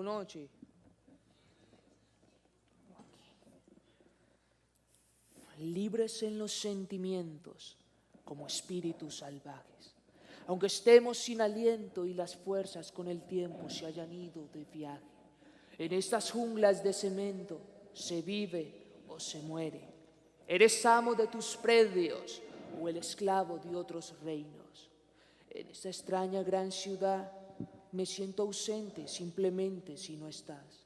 noche. Libres en los sentimientos como espíritus salvajes, aunque estemos sin aliento y las fuerzas con el tiempo se hayan ido de viaje. En estas junglas de cemento se vive o se muere. Eres amo de tus predios o el esclavo de otros reinos. En esta extraña gran ciudad me siento ausente simplemente si no estás.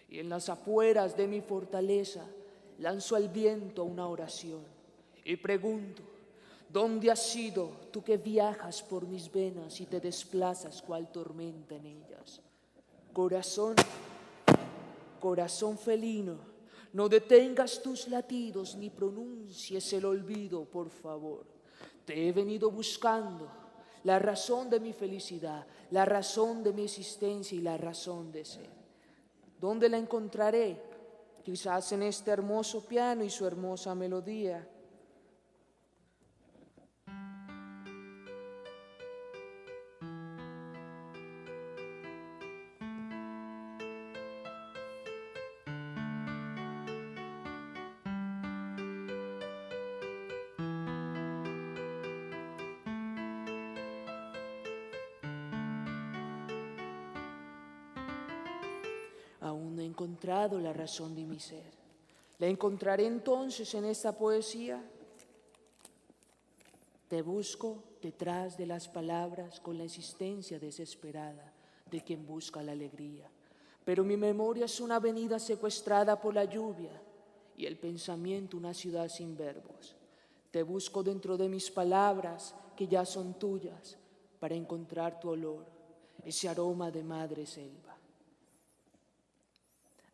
Y en las afueras de mi fortaleza lanzo al viento una oración y pregunto: ¿dónde has ido tú que viajas por mis venas y te desplazas cual tormenta en ellas? Corazón, corazón felino, no detengas tus latidos ni pronuncies el olvido, por favor. Te he venido buscando, la razón de mi felicidad, la razón de mi existencia y la razón de ser. ¿Dónde la encontraré? Quizás en este hermoso piano y su hermosa melodía. Aún no he encontrado la razón de mi ser. ¿La encontraré entonces en esta poesía? Te busco detrás de las palabras con la insistencia desesperada de quien busca la alegría. Pero mi memoria es una avenida secuestrada por la lluvia y el pensamiento una ciudad sin verbos. Te busco dentro de mis palabras que ya son tuyas para encontrar tu olor, ese aroma de madre selva.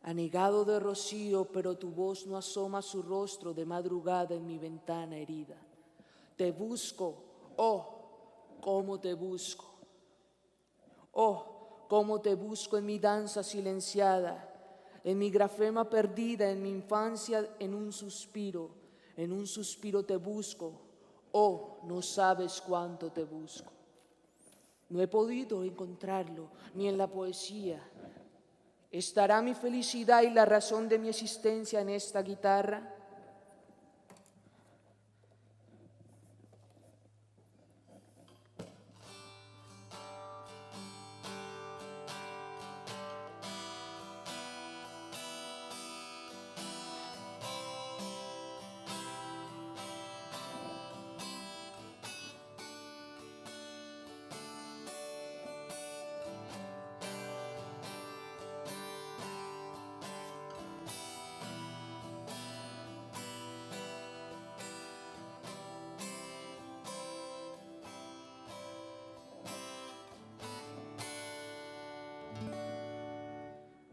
Anegado de rocío, pero tu voz no asoma su rostro de madrugada en mi ventana herida. Te busco, oh, cómo te busco. Oh, cómo te busco en mi danza silenciada, en mi grafema perdida, en mi infancia, en un suspiro te busco. Oh, no sabes cuánto te busco. No he podido encontrarlo ni en la poesía. ¿Estará mi felicidad y la razón de mi existencia en esta guitarra?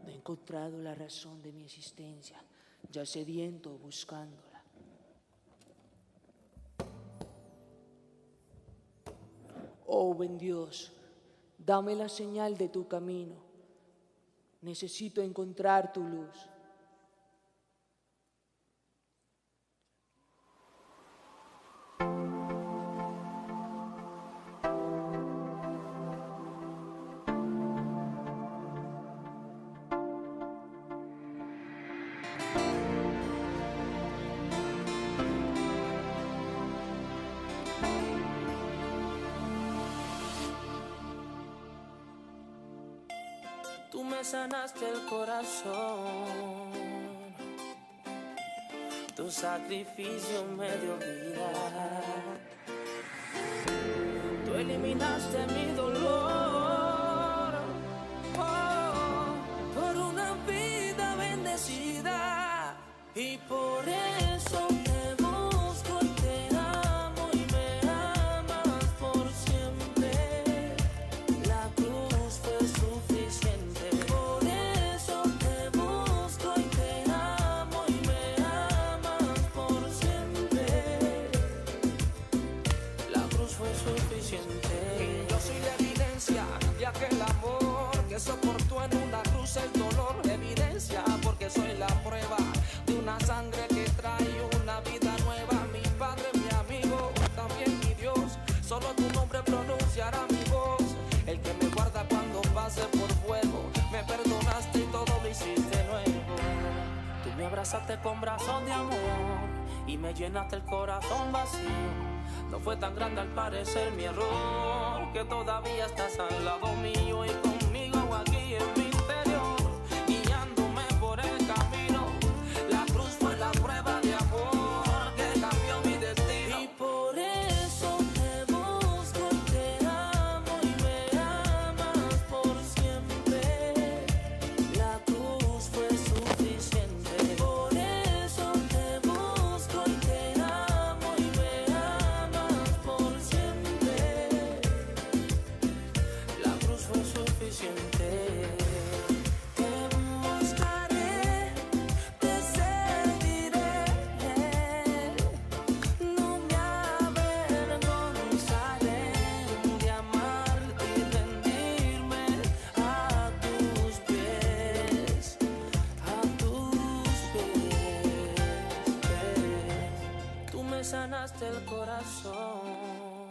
He encontrado la razón de mi existencia, ya sediento buscándola. Oh, buen Dios, dame la señal de tu camino. Necesito encontrar tu luz. Tú me sanaste el corazón, tu sacrificio me dio vida, tú eliminaste mi dolor, oh, por una vida bendecida, y por eso te busco y te amo y me amas por siempre. La cruz fue suficiente. Por eso te busco y te amo y me amas por siempre. La cruz fue suficiente. Yo soy la evidencia de aquel amor que soportó en una cruz el dolor. Evidencia porque soy la prueba de una sangre que trae una vida nueva. Mi Padre, mi amigo, también mi Dios. Solo tu nombre pronunciará mi voz. El que me guarda cuando pase por fuego, me perdona abrazaste con brazos de amor y me llenaste el corazón vacío. No fue tan grande al parecer mi error, que todavía estás al lado mío y conmigo aquí en mi interior, guiándome por el camino. La cruz fue la prueba de amor que cambió mi destino. Y por eso te busco y te amo y me amas por siempre. La cruz fue suficiente. Por eso te busco y te amo y me amas por siempre. La cruz fue suficiente. Te buscaré, te seguiré. No me avergonzaré de amarte y rendirme a tus pies, a tus pies. Tú me sanaste el corazón,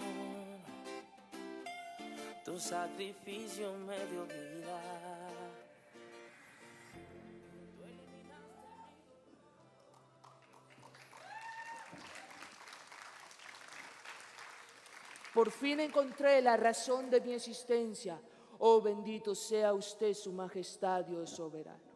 Tu sacrificio me dio vida. Por fin encontré la razón de mi existencia. Oh, bendito sea usted, su majestad, Dios soberano.